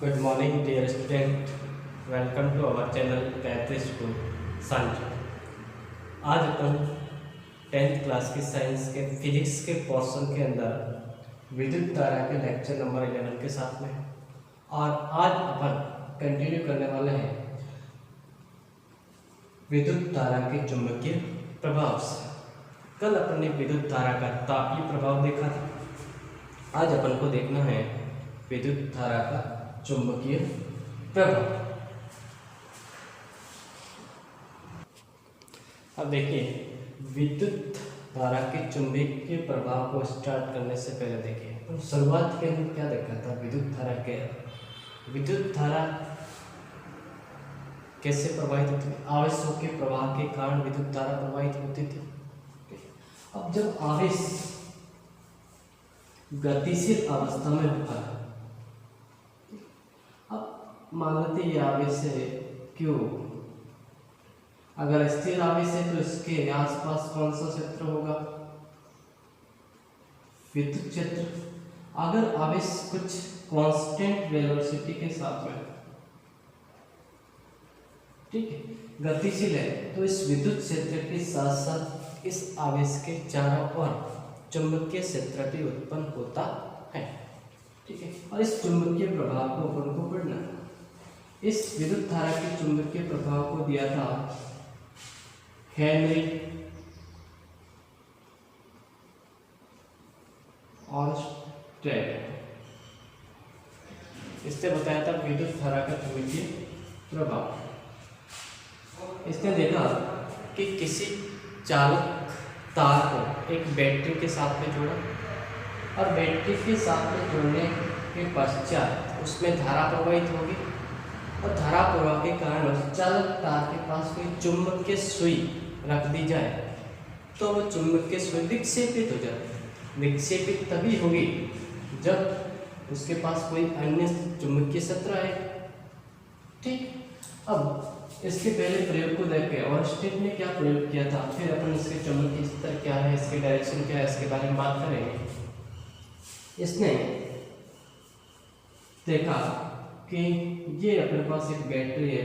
Good morning, dear student. Welcome to our channel Gayatri School shunt. आज अपन 10th class की science के physics के portion के अंदर विद्युत धारा के लेक्चर नंबर 11 के साथ में हैं। और आज अपन कंटिन्यू करने वाले हैं विद्युत धारा के चुंबकीय प्रभाव से। कल अपन ने विद्युत धारा का तापीय प्रभाव देखा था। आज अपन को देखना है विद्युत धारा का चुंबकीय प्रभाव। अब देखिए, विद्युत धारा के चुंबकीय प्रभाव को स्टार्ट करने से पहले देखिए तो शुरुआत के अंदर क्या देखा था। विद्युत धारा कैसे प्रवाहित होती है। आवेशों के प्रवाह के कारण विद्युत धारा प्रवाहित होती थी। अब जब आवेश गतिशील अवस्था में होता है, अब मान लेते ये आवेश है Q। अगर स्थिर आवेश है तो इसके आसपास कौन सा क्षेत्र होगा, विद्युत क्षेत्र। अगर आवेश कुछ कांस्टेंट वेलोसिटी के साथ में, ठीक है, गतिशील है, तो इस विद्युत क्षेत्र के साथ साथ इस आवेश के चारों ओर चुंबकीय क्षेत्र भी उत्पन्न होता है, ठीक है। और इस चुंबकीय प्रभाव को अपन को पढ़ना है। इस विद्युत धारा के चुंबकीय प्रभाव को दिया था हेनरी और स्ट्रैड। इसने बताया था विद्युत धारा का चुंबकीय प्रभाव। इसने देखा कि किसी चालक तार को एक बैटरी के साथ में जोड़ा और बैटरी के साथ में जोड़ने के पश्चात उसमें धारा प्रवाहित होगी और धारा प्रवाह के कारण उस चालक तार के पास कोई चुंबकीय सुई रख दी जाए तो वो चुंबकीय सुई विक्षेपित हो जाती। विक्षेपित तभी होगी जब उसके पास कोई अन्य चुंबकीय क्षेत्र आए, ठीक। अब इसके पहले प्रयोग को देखें और स्टेट ने क्या प्रयोग किया था, फिर अपन इसके चुंबकीय क्षेत्र क्या है, इसके डायरेक्शन क्या है, इसके बारे में बात करेंगे। इसने देखा कि ये अपने पास एक बैटरी है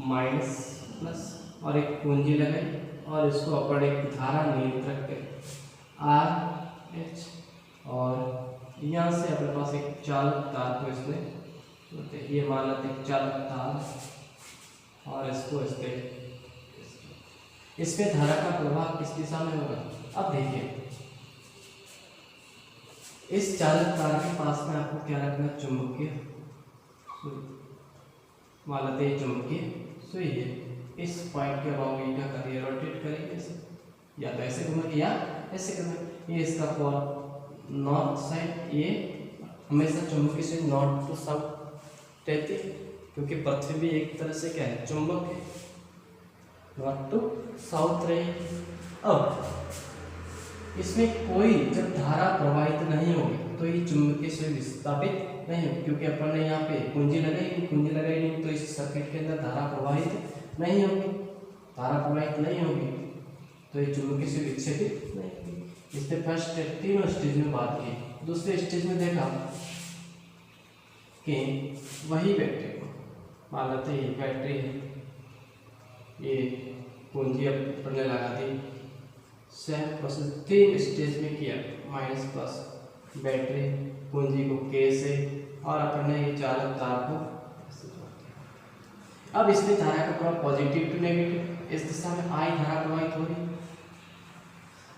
माइनस प्लस और एक कुंजी लगाई और इसको अपन एक धारा नियंत्रक के RH और यहाँ से अपने पास एक चालक तार को इसने ये मान लेते एक चालक तार और इसको इसमें धारा का प्रवाह किस दिशा में होगा। अब देखिए, इस चालक तार के पास में आपको क्या रखना, चुंबकीय सुई। मान लेते हैं चुंबकीय सुई है। इस पॉइंट के अबाउट ये क्या करिए, रोटेट करेंगे ऐसे, या तो ऐसे घूमेंगे या ऐसे घूमेंगे। ये इसका फॉर नॉर्थ साइड, ये हमेशा चुंबकीय सुई नॉर्थ टू साउथ रहती है क्योंकि पृथ्वी भी एक तरह से क्या है, चुंबक है, नॉर्थ टू साउथ रही। अब इसमें कोई जब धारा प्रवाहित नहीं होगी तो ये चुंबकीय सुई विस्थापित नहीं होगी क्योंकि अपन ने यहाँ पे कुंजी लगाई नहीं तो इस सर्किट के अंदर धारा प्रवाहित नहीं होगी। धारा प्रवाहित नहीं होगी तो ये चुंबकीय सुई विक्षेपित नहीं होगी। इसने फर्स्ट तीनों स्टेज में बात की। दूसरे स्टेज में देखा कि वही बैटरी को मान लेते हैं, ये बैटरी है, ये कुंजी अपन ने लगा दी। सेम प्रोसेस 3 स्टेज में किया, माइनस प्लस बैटरी कुंजी को K से और अपन ने ये चालक तार को ऐसे जोड़ दिया। अब इसमें धारा का प्रवाह पॉजिटिव टू नेगेटिव, इस दिशा में I धारा प्रवाहित होगी।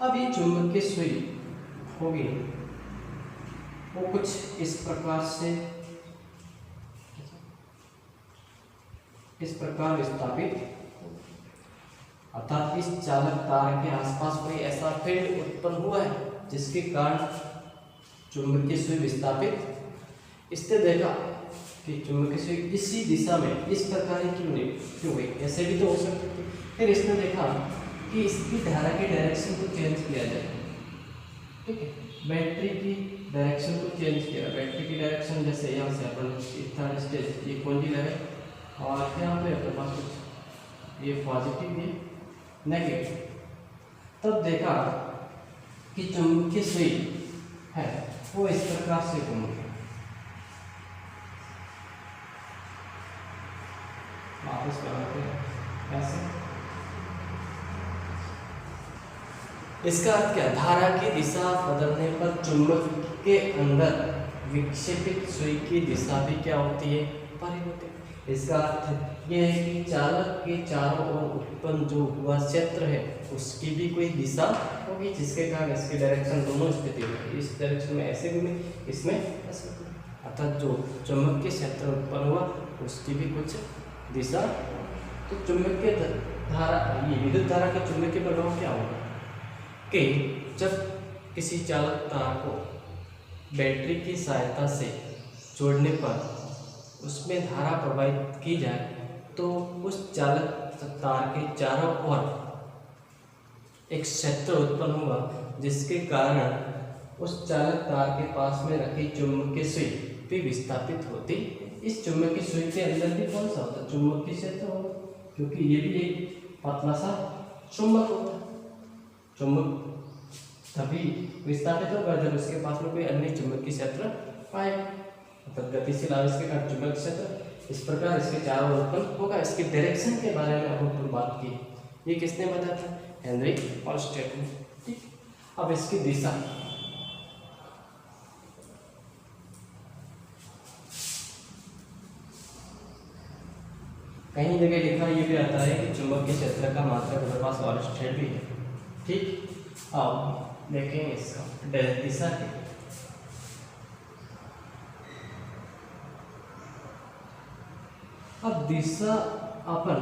अब ये चुंबकीय सुई होगी वो कुछ इस प्रकार विस्थापित, अर्थात इस चालक तार के आसपास कोई ऐसा फील्ड उत्पन्न हुआ है जिसके कारण चुंबकीय सुई विस्थापित। इसने देखा कि चुंबकीय सुई इसी दिशा में इस प्रकार क्यों हुई, ऐसे भी तो हो सकती थी। फिर इसने देखा कि इसकी धारा की डायरेक्शन को चेंज किया जाए, ठीक है। बैटरी की डायरेक्शन को चेंज किया। बैटरी की डायरेक्शन जैसे यहाँ से अपन थर्ड स्टेज ये कुंजी लगे और यहाँ पे अपने पास कुछ ये पॉजिटिव ये नेगेटिव। तब देखा कि चुंबकीय सुई है वो इस प्रकार से घूमेगी, इसका अर्थ क्या? धारा की दिशा बदलने पर चुंबक के अंदर विक्षेपित सुई की दिशा भी क्या होती है? परिवर्तित। इसका अर्थ यह है कि चालक के चारों ओर उत्पन्न जो हुआ क्षेत्र है उसकी भी कोई दिशा होगी, जिसके कारण इसकी डायरेक्शन दोनों स्थिति होगी। इस डायरेक्शन में ऐसे घूमे, इसमें ऐसे घूमे, अर्थात जो चुंबकीय क्षेत्र उत्पन्न हुआ उसकी भी कुछ दिशा। तो चुंबकीय धारा, ये विद्युत धारा के चुंबकीय प्रभाव क्या होगा कि जब किसी चालक तार को बैटरी की सहायता से जोड़ने पर उसमें धारा प्रवाहित की जाए तो उस चालक तार के चारों ओर एक क्षेत्र उत्पन्न हुआ, जिसके कारण उस चालक तार के पास में रखी चुंबकीय सुई भी विस्थापित होती। इस चुंबकीय सुई के अंदर भी कौन सा होता है? चुंबकीय क्षेत्र होगा, क्योंकि ये भी एक पतला सा चुंबक होता है। चुंबक तभी विस्थापित होगा जब उसके पास में कोई अन्य चुंबकीय क्षेत्र पाए, मतलब गतिशील आवेश के कारण चुंबकीय क्षेत्र इस प्रकार इसके चारों ओर उत्पन्न होगा। इसके डायरेक्शन के बारे में अब हम बात की, ये किसने बताया था? हेनरी ऑलस्टेड ने। ठीक, अब इसकी दिशा, कहीं जगह लिखा ये भी आता है कि चुंबकीय क्षेत्र का मात्रक हमारे पास ऑलस्टेड भी है। ठीक, अब देखेंगे इसका दिशा की। अब दिशा अपन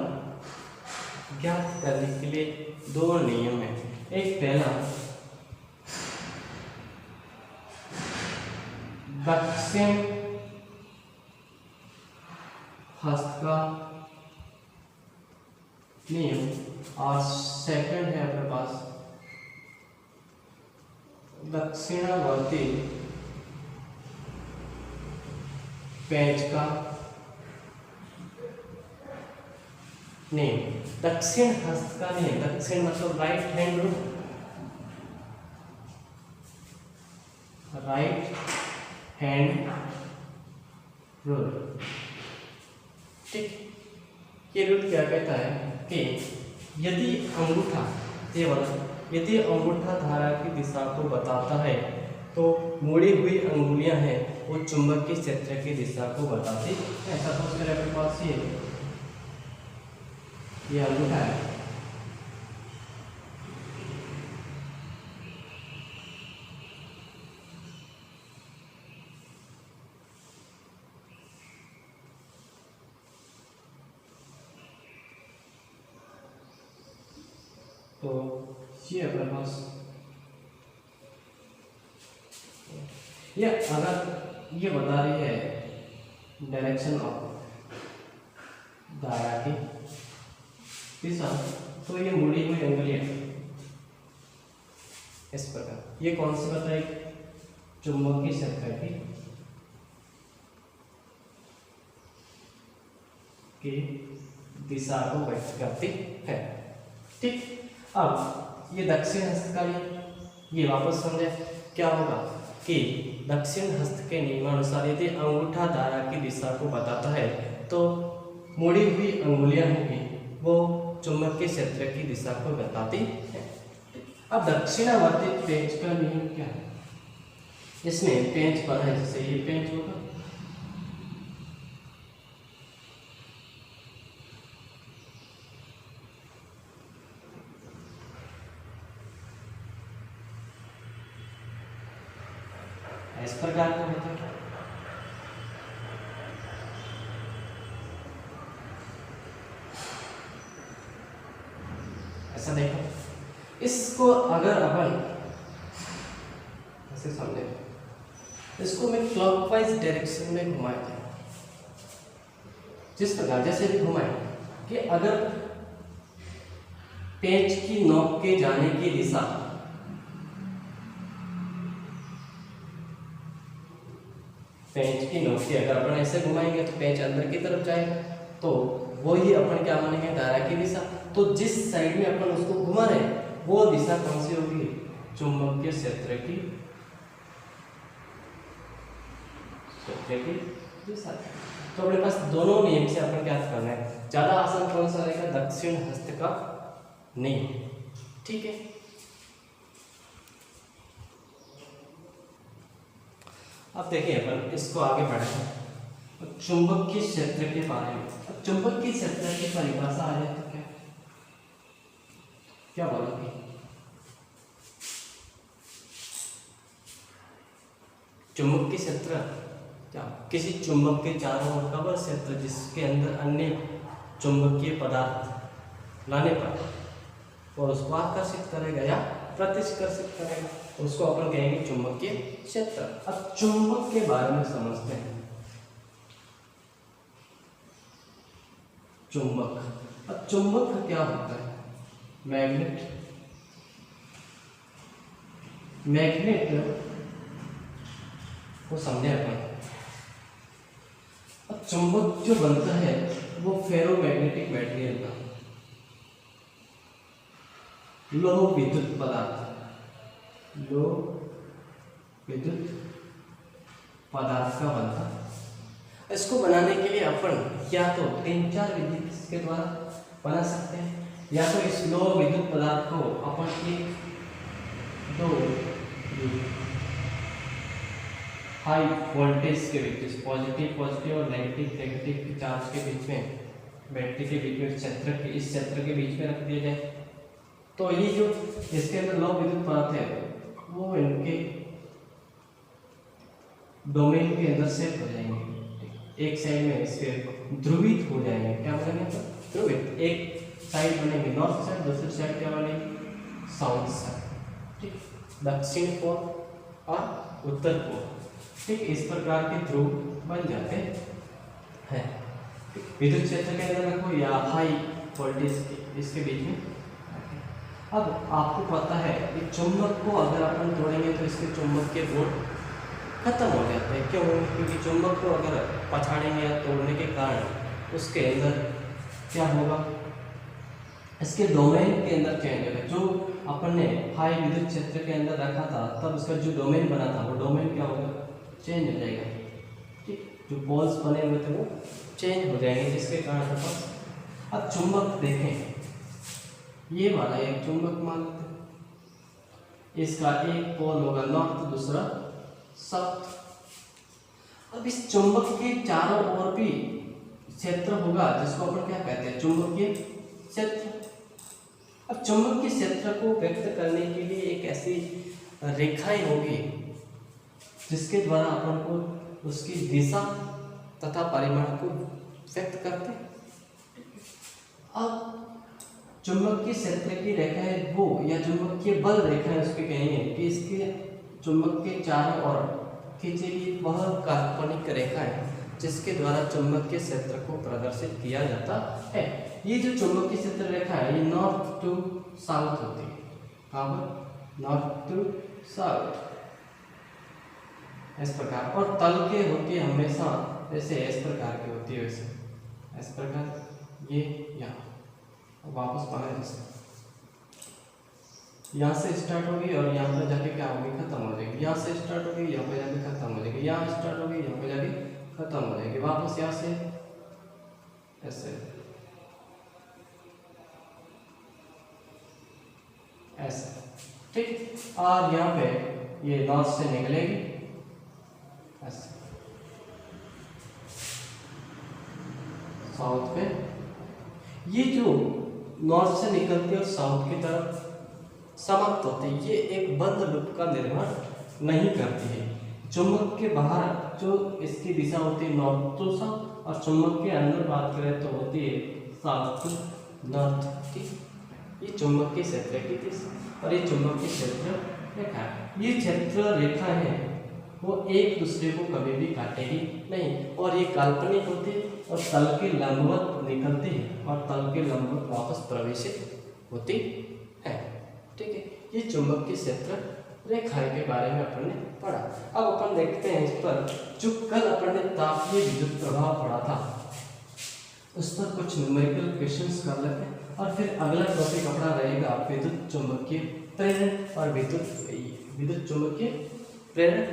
ज्ञात करने के लिए दो नियम है। एक पहला, दक्षिण हस्त का नियम, और सेकंड है अपने पास दक्षिणावर्ती पेंच का नियम। दक्षिण हस्त का नियम, दक्षिण मतलब right hand rule, right hand rule. ठीक, ये रूल क्या कहता है कि यदि अंगूठा, ये वाला, यदि अंगूठा धारा की दिशा को बताता है तो मुड़ी हुई अंगुलियां हैं वो चुंबकीय क्षेत्र की दिशा को बताती है। सपोज करें अपने पास ये अंगूठा है, तो ये अपने पास, ये अगर ये बता रही है डायरेक्शन ऑफ धारा की दिशा, तो ये मुड़ी हुई अंगुलियां इस प्रकार, ये कौन सी बताएगी? चुंबकीय क्षेत्र की दिशा को व्यक्त करती है। ठीक, अब ये दक्षिण हस्त का नियम, ये वापस समझे क्या होगा कि दक्षिण हस्त के नियमानुसार यदि अंगूठा धारा की दिशा को बताता है तो मुड़ी हुई अंगुलियां होंगी वो चुंबकीय क्षेत्र की दिशा को बताती है। अब दक्षिणावर्ती पेंच का नियम क्या है? इसमें पेंच पर है, जैसे ये पेंच होगा, इस प्रकार का होता है। ऐसा देखो, इसको अगर अपन ऐसे समझे, इसको मैं क्लॉकवाइज डायरेक्शन में घुमाया था, जिस प्रकार जैसे भी घुमाए कि अगर पेंच की नोक के जाने की दिशा पेंच की नोक की अगर अपन ऐसे घुमाएंगे तो पेंच अंदर की तरफ जाएगा, तो वो ही अपन क्या मानेंगे? धारा की दिशा। तो जिस साइड में अपन उसको घुमा रहे हैं वो दिशा कौन सी होगी? चुंबकीय क्षेत्र की दिशा। तो अपने पास दोनों नियम से अपन क्या करना है? ज्यादा आसान कौन सा रहेगा? दक्षिण हस्त का नियम। ठीक है, अब देखिए अपन इसको आगे बढ़ाएं चुंबकीय क्षेत्र के बारे में। अब चुंबकीय क्षेत्र की परिभाषा आ जाए तो क्या बोलोगे? चुंबकीय क्षेत्र क्या किसी चुंबक के चारों ओर का वह क्षेत्र जिसके अंदर अन्य चुंबकीय पदार्थ लाने पर और उसको आकर्षित करेगा या प्रतिकर्षित करेगा, उसको अपन कहेंगे चुंबकीय क्षेत्र। अब चुंबक के बारे में समझते हैं। चुंबक, अब चुंबक क्या होता है? मैग्नेट। मैग्नेट को समझे अपन। अब चुंबक जो बनता है वो फेरोमैग्नेटिक मटेरियल का, लोह विद्युत पदार्थ, लोह विद्युत पदार्थ का बनता है। इसको बनाने के लिए अपन या तो 3-4 विधि के द्वारा बना सकते हैं, या तो इस लोह विद्युत पदार्थ को अपन 1-2 हाई वोल्टेज के बीच, पॉजिटिव और नेगेटिव चार्ज के बीच में, बैटरी के बीच में इस क्षेत्र के बीच में रख दिया जाए तो ये जो इसके अंदर लोह विद्युत पदार्थ है वो इनके डोमेन के अंदर सेट हो जाएंगे। एक साइड में इसके ध्रुवित हो जाएंगे। क्या बनेंगे? ध्रुवित। एक साइड बनेंगे नॉर्थ साइड, दूसरी साइड क्या बनेगी? South side. ठीक, दक्षिण पोल और उत्तर पोल। ठीक, इस प्रकार के ध्रुव बन जाते हैं। विद्युत क्षेत्र के अंदर रखो या हाई वोल्टेज इसके बीच में। अब आपको पता है कि चुंबक को अगर अपन तोड़ेंगे तो इसके चुंबक के गुण खत्म हो जाते हैं। क्यों? क्योंकि चुंबक को अगर पछाड़ेंगे या तोड़ने के कारण उसके अंदर क्या होगा? इसके डोमेन के अंदर चेंज होगा। जो अपन ने हाई विद्युत क्षेत्र के अंदर रखा था तब उसका जो डोमेन बना था वो डोमेन क्या होगा? चेंज हो जाएगा। ठीक, जो पोल्स बने हुए थे वो चेंज हो जाएंगे, जिसके कारण अपन अब चुंबक देखें, ये वाला एक चुंबक मान लेते हैं, इसका एक पोल होगा नॉर्थ, दूसरा साउथ। अब इस चुंबक के चारों ओर भी क्षेत्र होगा जिसको अपन क्या कहते हैं? चुंबकीय क्षेत्र। अब चुंबकीय क्षेत्र को व्यक्त करने के लिए एक ऐसी रेखाएं होगी जिसके द्वारा अपन को उसकी दिशा तथा परिमाण को व्यक्त करते हैं। अब चुंबकीय क्षेत्र की रेखाएं वो या चुंबकीय बल रेखाएं उसके कहेंगे कि इसके चुंबक के चारों ओर खींची गई वह काल्पनिक रेखा है जिसके द्वारा चुंबकीय क्षेत्र को प्रदर्शित किया जाता है। ये जो चुंबकीय क्षेत्र रेखा है ये नॉर्थ टू साउथ होती है। कहाँ? नॉर्थ टू साउथ इस प्रकार, और तल के होती है हमेशा जैसे इस प्रकार की होती है, वैसे इस प्रकार ये यहाँ वापस पाना, जैसे यहाँ से स्टार्ट होगी और यहाँ पर जाके क्या होगी? खत्म हो जाएगी। यहाँ से स्टार्ट होगी, यहाँ पे जाके खत्म हो जाएगी। यहाँ स्टार्ट होगी, यहाँ पे जाके खत्म हो जाएगी। वापस यहाँ से ऐसे ऐसे। ठीक, और यहाँ पे ये नॉर्थ से निकलेगी ऐसे साउथ पे। ये जो नॉर्थ से निकलती है और साउथ की तरफ समाप्त होती है, ये एक बंद लूप का निर्माण नहीं करती है। चुंबक के बाहर जो इसकी दिशा होती है नॉर्थ टू साउथ, और चुंबक के अंदर बात करें तो होती है साउथ टू नॉर्थ। ठीक, ये चुंबकीय क्षेत्र की दिशा और ये चुंबकीय क्षेत्र रेखा है। ये क्षेत्र रेखा है वो एक दूसरे को कभी भी काटेगी नहीं, और ये काल्पनिक होती है और तल के लंबवत निकलती है और तल के लंबवत वापस प्रवेशित होती है। ठीक है, ये चुंबकीय क्षेत्र रेखा के बारे में अपन ने पढ़ा। अब अपन देखते हैं इस पर जो कल अपन ने तापीय विद्युत प्रभाव पढ़ा था उस पर कुछ न्यूमेरिकल क्वेश्चंस कर लेते हैं, और फिर अगला टॉपिक अपना रहेगा विद्युत चुंबकीय प्रेरण और विद्युत चुंबकीय प्रेरण,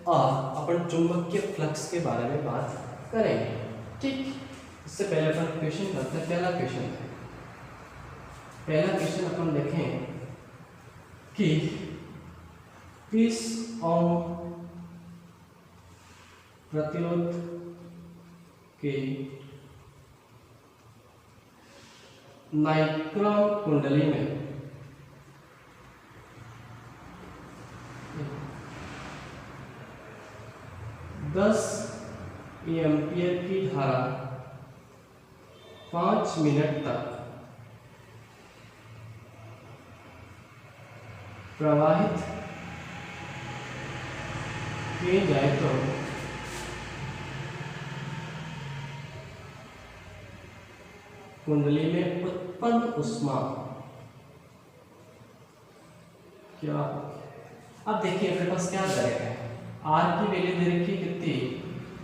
और अपन चुंबकीय फ्लक्स के बारे में बात करेंगे। ठीक, इससे पहले अपन क्वेश्चन करते हैं। पहला क्वेश्चन अपन देखें कि पीस ऑन प्रतिरोध के नाइक्रोम कुंडली में दस एम्पियर की धारा 5 मिनट तक प्रवाहित किए जाए तो कुंडली में उत्पन्न ऊष्मा क्या। अब देखिए अपने पास क्या करेगा, आर की वैल्यू दे रखी कितनी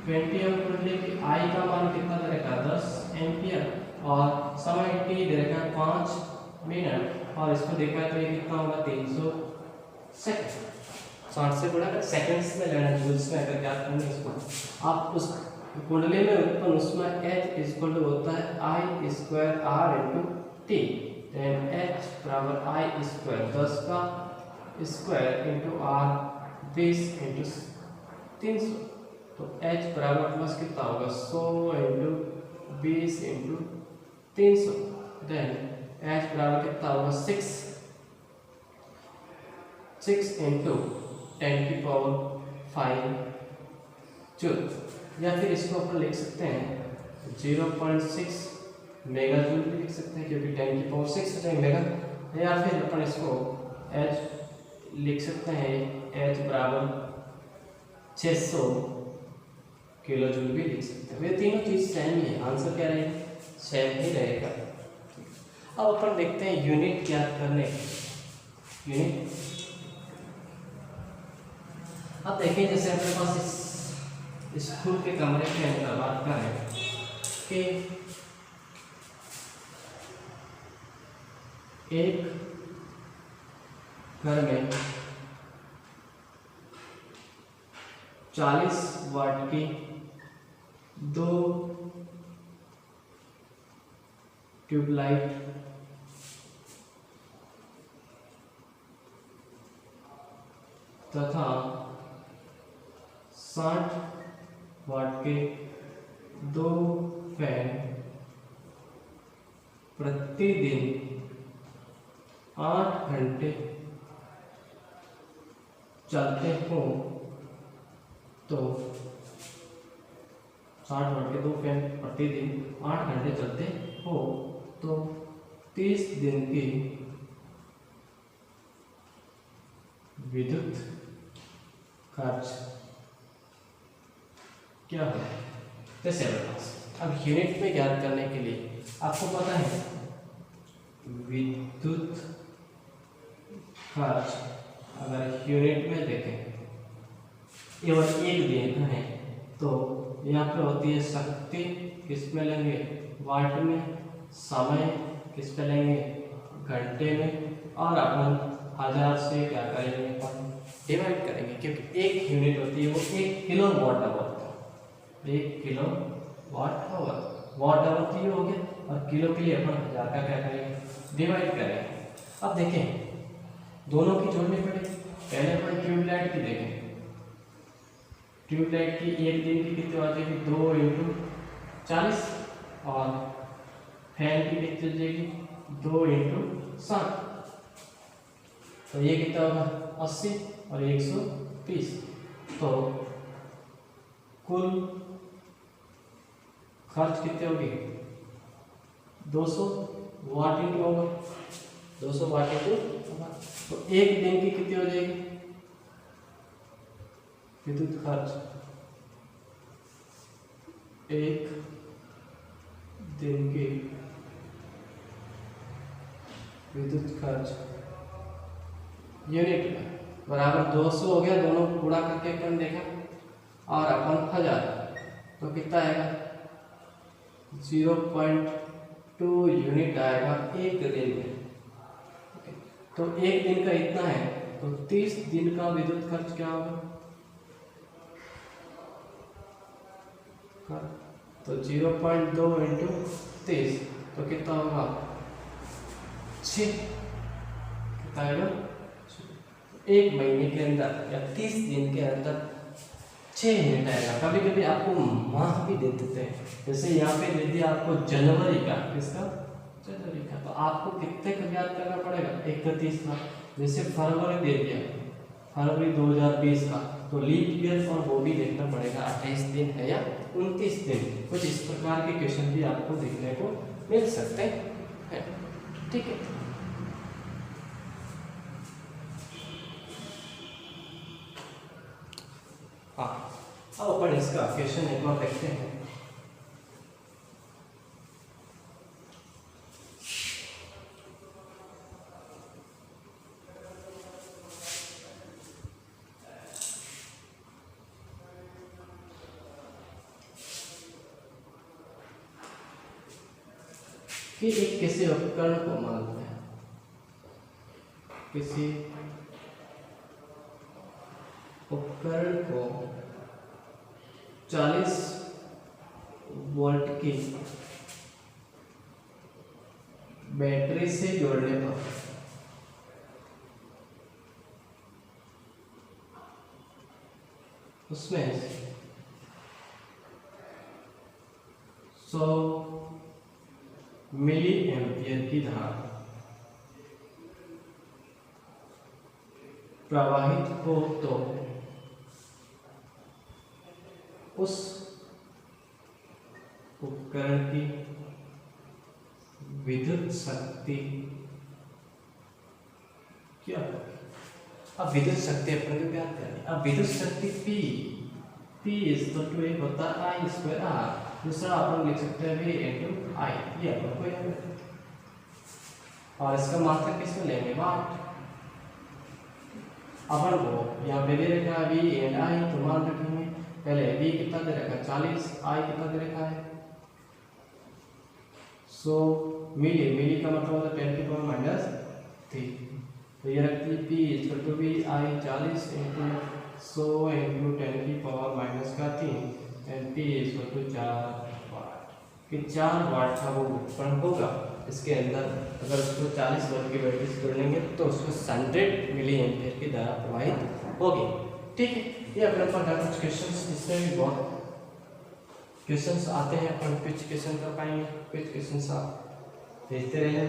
20 एम कुंडली की, आई का मान कितना दे रखा 10 एम्पियर और समय टी दे रखा 5 मिनट और इसको देखा है तो ये कितना होगा 300 सेकंड। 60 से गुणा कर सेकंड्स में लेना जूल्स में अगर याद करना इसको। आप उस कुंडली में उत्पन्न ऊष्मा H इक्वल टू होता है I square R into t. Then H बराबर I स्क्वायर 10 का स्क्वायर इंटू R 20 इंटू 300। तो H बराबर प्लस कितना होगा 100 इंटू 20 इंटू 300। देन H बराबर कितना होगा 6 इंटू 10 की पावर 5 जूल, या फिर इसको अपन लिख सकते हैं 0.6 मेगा जूल भी लिख सकते हैं क्योंकि 10 की पावर 6 हो जाएगा मेगा, या फिर अपन इसको H लिख सकते हैं H बराबर 600 किलो जूल भी लिख सकते हैं। वे तीनों चीज सेम ही है, आंसर क्या रहेगा सेम ही रहेगा। अब अपन देखते हैं यूनिट याद करने यूनिट। अब देखिए जैसे अपने पास इस स्कूल के कमरे के अंदर बात करें कि एक घर में 40 वाट की 2 ट्यूबलाइट तथा 60 वाट के 2 फैन प्रतिदिन 8 घंटे चलते हो तो 60 वाट के 2 फैन प्रतिदिन 8 घंटे चलते हो तो 30 दिन की विद्युत खर्च क्या है। जैसे अब यूनिट में ज्ञात करने के लिए आपको पता है विद्युत खर्च अगर यूनिट में देखें केवल एक दिन है तो यहाँ पे होती है शक्ति किस में लेंगे वाट में, समय किस पे लेंगे घंटे में, और अपन 1000 से क्या करेंगे अपन डिवाइड करेंगे क्योंकि एक यूनिट होती है वो 1 kilowatt hour, 1 kilowatt hour, watt hour तो ये हो गया और किलो के लिए अपन 1000 का क्या करेंगे डिवाइड करेंगे। अब देखें दोनों की जोड़नी पड़ेगी। पहले अपन ट्यूबलाइट की देखें, ट्यूबलाइट की एक दिन की कितनी आ जाएगी 2 इंटू 40 और फैन की कितनी हो जाएगी 2 इंटू 60, तो ये कितना होगा 80 और 120, तो कुल खर्च कितने होगी 200 वाट इंटू होगा 200 वाट इंटू, तो एक दिन की कितनी हो जाएगी विद्युत खर्च, एक दिन की विद्युत खर्च यूनिट में बराबर 200 हो गया, दोनों गुणा करके अपन देखा और अपन 1000 तो कितना आएगा 0.2 यूनिट आएगा एक दिन में। तो एक दिन का इतना है तो 30 दिन का विद्युत खर्च क्या होगा, तो 0.2 इंटू 30 तो कितना होगा 6, कितना आएगा एक महीने के अंदर या 30 दिन के अंदर 6 यूनिट आएगा। कभी कभी आपको माह भी दे देते हैं, जैसे यहाँ पे दे दिया आपको जनवरी का, किसका, जनवरी का, तो आपको कितने का याद करना पड़ेगा, 31 का। जैसे फरवरी दे दिया, फरवरी 2020 का, तो लीप ईयर और वो भी देखना पड़ेगा, 28 दिन है या 29 दिन। कुछ इस प्रकार के क्वेश्चन भी आपको देखने को मिल सकते हैं, ठीक है। हाँ, अब अपन इसका क्वेश्चन एक बार देखते हैं। कि एक किसी उपकरण को मानते हैं, किसी उपकरण को 40 वोल्ट की बैटरी से जोड़ने पर उसमें 100 मिली एम्पियर की धारा प्रवाहित हो तो उस उपकरण की विद्युत शक्ति क्या होगी। अब विद्युत शक्ति अपन को ज्ञात करनी। अब विद्युत शक्ति P एक होता है I स्क्वायर R, दूसरा अपन लिख सकते हैं V इंटू I, ये अपन को याद रखना। और इसका मात्रक किसमें लेंगे, वाट। अपन को यहाँ पे दे रखा है V एंड I, तो मान रखेंगे पहले V कितना दे रखा है 40, I कितना दे रखा है 100 मिली, मिली का मतलब होता है 10 की पावर -3, तो ये रखती है P equal to V I 40 into 100 into 10 की power -3 and P equal to 4 watt, कि 4 वाट का वो उपकरण होगा। इसके अंदर अगर उसको 40 वोल्ट की बैटरी से जोड़ेंगे तो उसको 100 मिली एम्पियर की धारा प्रवाहित होगी, ठीक है। ये अपने पास कुछ क्वेश्चंस, इसमें भी बहुत क्वेश्चंस आते हैं, अपन कुछ क्वेश्चन कर पाएंगे, कुछ क्वेश्चंस आप देखते रहे।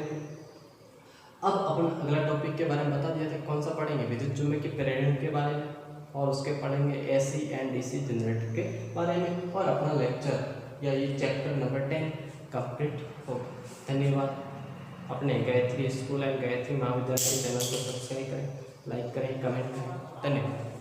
अब अपन अगला टॉपिक के बारे में बता दिया था, कौन सा पढ़ेंगे, विद्युत चुम्बकीय प्रेरण के बारे में, और उसके पढ़ेंगे AC एंड DC जनरेटर के बारे में, और अपना लेक्चर या ये चैप्टर नंबर 10 कंप्लीट होगा। धन्यवाद। अपने गायत्री स्कूल एंड गायत्री महाविद्यालय के चैनल को सब्सक्राइब करें, लाइक करें, कमेंट करें। धन्यवाद।